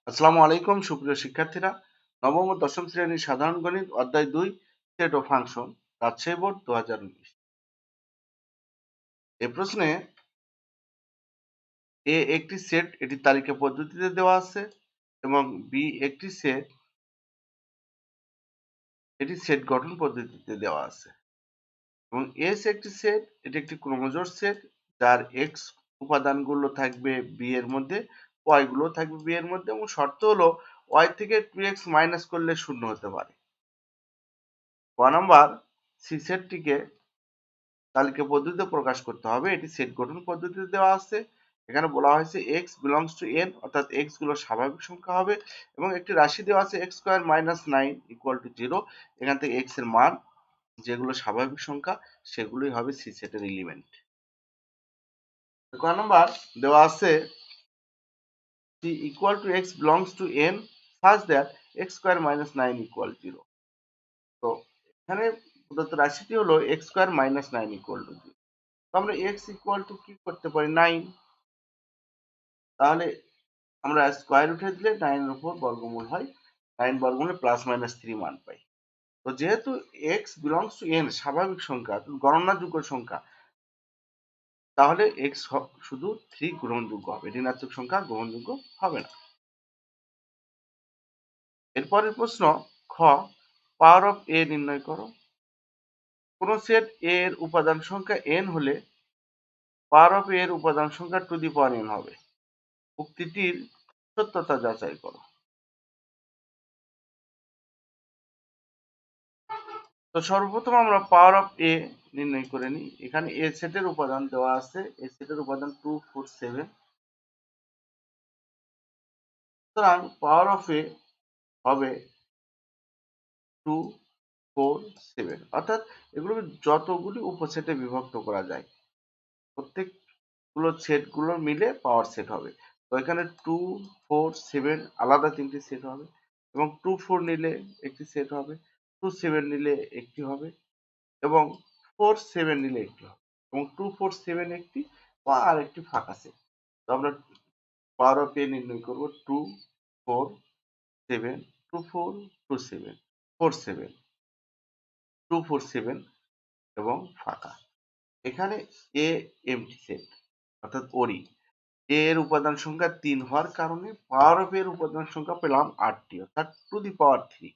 আসসালামু আলাইকুম সুপ্রিয় শিক্ষার্থীরা। নবম ও দশম শ্রেণীর সাধারণ গণিত অধ্যায় ২ সেট ও ফাংশন রাজশাহী বোর্ড ২০১৯। এই প্রশ্নে এ একটি সেট এটি তালিকা পদ্ধতিতে দেওয়া আছে এবং বি একটি সেট এটি সেট গঠন পদ্ধতিতে দেওয়া আছে এবং এস একটি সেট এটি একটি ক্রমজোড় সেট যার এক্স উপাদানগুলো থাকবে বি এর মধ্যে, ওয়াই গুলো থাকবে বি এর মধ্যে এবং শর্ত হলো ওয়াই থেকে 2x মাইনাস করলে শূন্য হতে পারে। ক নাম্বার সি সেটটিকে তালিকা পদ্ধতিতে প্রকাশ করতে হবে। এটি সেট গঠন পদ্ধতিতে দেওয়া আছে। এখানে বলা হয়েছে x belongs to n অর্থাৎ x গুলো স্বাভাবিক সংখ্যা হবে এবং একটি রাশি দেওয়া আছে x square minus 9 equal to 0। এখান থেকে x এর মান যেগুলো স্বাভাবিক সংখ্যা সেগুলোই হবে সি সেটের এলিমেন্ট। ক নাম্বার দেওয়া আছে c equal to x belongs to n such that x square minus 9 equal 0। তো এখানে প্রদত্ত রাশিটি হলো x square minus 9 equal to 0। তো আমরা x ইকুয়াল টু কি করতে পারি 9, তাহলে আমরা স্কয়ার উঠে দিলে 9 এর উপর বর্গমূল হয়, 9 বর্গমূলে প্লাস মাইনাস 3 মান পাই। তো যেহেতু x বিলংস টু n স্বাভাবিক সংখ্যা গণনাযোগ্য সংখ্যা, তাহলে x শুধু 3 গ্রহণযোগ্য হবে, ঋণাত্মক সংখ্যা গ্রহণযোগ্য হবে না। এরপরের প্রশ্ন খ, পাওয়ার অফ a নির্ণয় করো। কোন সেট a এর উপাদান সংখ্যা n হলে পাওয়ার অফ a এর উপাদান সংখ্যা টু দি পাওয়ার n হবে। উক্তিটির সত্যতা যাচাই করো। তো সর্বপ্রথম আমরা পাওয়ার অফ এ নির্ণয় করে নিই। এখানে এ সেটের উপাদান দেওয়া আছে, এ সেটের উপাদান 2 4 7। সুতরাং পাওয়ার অফ এ হবে 2 4 7, অর্থাৎ এগুলোকে যতগুলি উপসেটে বিভক্ত করা যায় প্রত্যেকগুলো সেটগুলো মিলে পাওয়ার সেট হবে। তো এখানে 2 4 7 আলাদা তিনটি সেট হবে এবং 2 4 নিলে একটি সেট হবে, 2 7 নিলে একটি হবে এবং 4 7 নিলে একটি হবে এবং 2 4 7 একটি বা আর একটি ফাঁকা সেট। তো আমরা পাওয়ার অফ এ নির্ণয় করব 2 4 7 2 4 2 7 4 7 2 4 7 এবং ফাঁকা। এখানে এ এমটি সেট অর্থাৎ ওরি, এ এর উপাদান সংখ্যা 3 হওয়ার কারণে পাওয়ার অফ এর উপাদান সংখ্যা পেলাম 8টি অর্থাৎ টু দি পাওয়ার 3।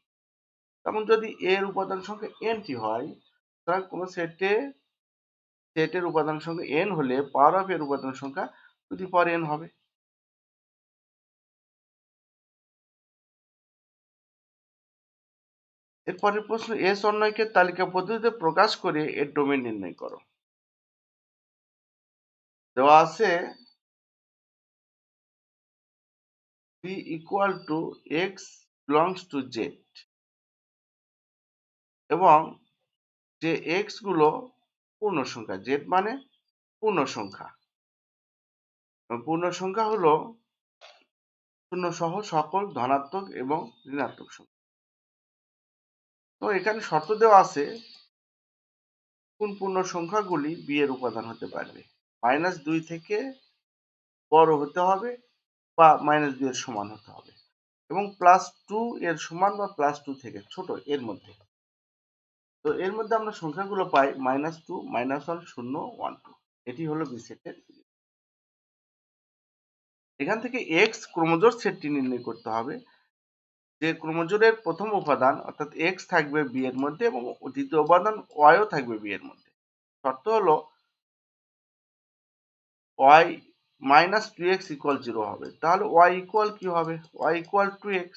তেমন যদি এর উপাদান সংখ্যা এনটি হয়, সুতরাং কোন সেটের উপাদান সংখ্যা n হলে পাওয়ার অফ এর উপাদান সংখ্যা টু দি পাওয়ার n হবে। এরপরের প্রশ্ন, এস অন্যয়কে তালিকা পদ্ধতিতে প্রকাশ করে এর ডোমেন নির্ণয় করো। দেওয়া আছে b equal to x belongs to z এবং যে x গুলো পূর্ণ সংখ্যা, z মানে পূর্ণ সংখ্যা, পূর্ণ সংখ্যা হলো শূন্য সহ সকল ধনাত্মক এবং ঋণাত্মক সংখ্যা। তো এখানে শর্ত দেওয়া আছে কোন পূর্ণ সংখ্যাগুলি b এর উপাদান হতে পারবে। -2 থেকে বড় হতে হবে বা -2 এর সমান হতে হবে এবং +2 এর সমান বা +2 থেকে ছোট এর মধ্যে। তো এর মধ্যে আমরা সংখ্যাগুলো পাই -2 -1 0 1 2। এটি হলো বি সেটের। এখান থেকে x ক্রমজোড় সেটটি নির্ণয় করতে হবে। যে ক্রমজোড়ের প্রথম উপাদান অর্থাৎ x থাকবে b এর মধ্যে এবং দ্বিতীয় উপাদান y ও থাকবে b এর মধ্যে। শর্ত হলো y -2x ইকুয়াল 0 হবে। তাহলে y ইকুয়াল কি হবে? y ইকুয়াল 2x,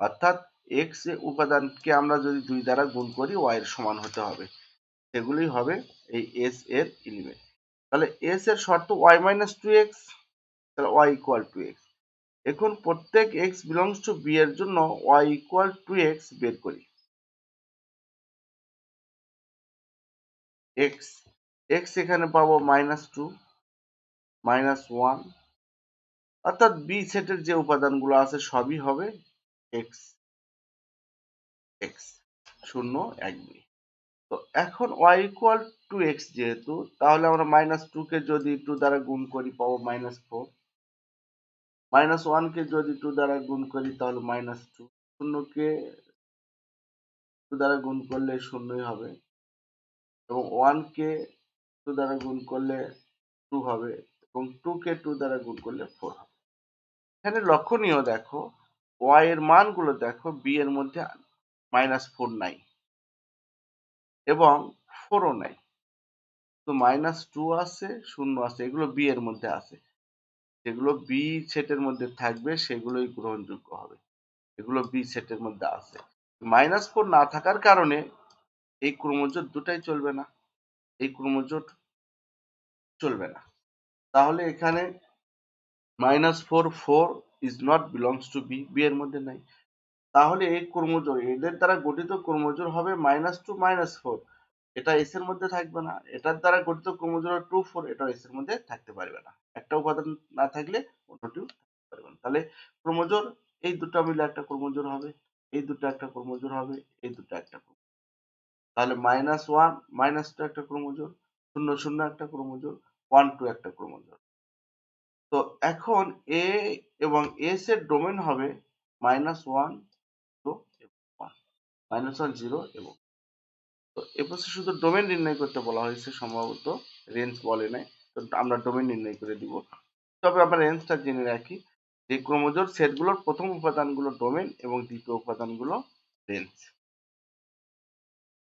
অর্থাৎ x উপাদানকে আমরা যদি 2 দ্বারা গুণ করি y এর সমান হতে হবে। সেগুলোই হবে এই s এর এলিমেন্ট। তাহলে s এর শর্ত y -2x, তাহলে y ইকুয়াল 2x। এখন প্রত্যেক x বিলংস টু b এর জন্য y ইকুয়াল 2x বের করি। x x এখানে পাবো -2 -1, অর্থাৎ বি সেটের যে উপাদানগুলো আছে সবই হবে x x 0 1 2। তো এখন y ইকুয়াল টু x যেহেতু, তাহলে আমরা -2 কে যদি 2 দ্বারা গুণ করি পাবো -4 -1 কে যদি 2 দ্বারা গুণ করি তাহলে -2, 0 কে 2 দ্বারা গুণ করলে 0ই হবে, এবং 1 কে 2 দ্বারা গুণ করলে 2 হবে, এবং 2 কে 2 দ্বারা গুণ করলে 4 হবে। এখানে লক্ষণীয় দেখো, y এর মানগুলো দেখো, b এর মধ্যে -4 নাই এবং 4 ও নাই, তো -2 আছে, 0 আছে, এগুলো b এর মধ্যে আছে। যেগুলো b সেটের মধ্যে থাকবে সেগুলোই গ্রহণযোগ্য হবে, এগুলো b সেটের মধ্যে আছে। -4 না থাকার কারণে এই ক্রোমোজোট দুটাই চলবে না, এই ক্রোমোজোট চলবে না। তাহলে এখানে -4 is not belongs to B, B এর মধ্যে নাই। তাহলে এই ক্রোমোজোর, এদের দ্বারা গঠিত ক্রোমোজোর হবে -2 -4, এটা এস এর মধ্যে থাকবে না। এটার দ্বারা গঠিত ক্রোমোজোর 2 4, এটা এস এর মধ্যে থাকতে পারবে না। একটা উপাদান না থাকলে অন্যটিও থাকতে পারবে না। তাহলে ক্রোমোজোর এই দুটো মিলে একটা ক্রোমোজোর হবে, এই দুটো একটা ক্রোমোজোর হবে, এই দুটো একটা ক্রোমোজোর। তাহলে -1 -2 একটা ক্রোমোজোর, 0 0 একটা ক্রোমোজোর, 1 2 একটা ক্রোমোজোর। তো এখন এ এবং এস এর ডোমেন হবে -1 0 এবং 1, -1 0 এবং, তো এ প্রশ্নে শুধু ডোমেন নির্ণয় করতে বলা হয়েছে, সম্ভবত রেঞ্জ বলে নাই। তো আমরা ডোমেন নির্ণয় করে দিব। তবে আমরা রেঞ্জটা জেনে রাখি যে ক্রোমোজোর সেটগুলোর প্রথম উপাদানগুলো ডোমেন এবং দ্বিতীয় উপাদানগুলো রেঞ্জ।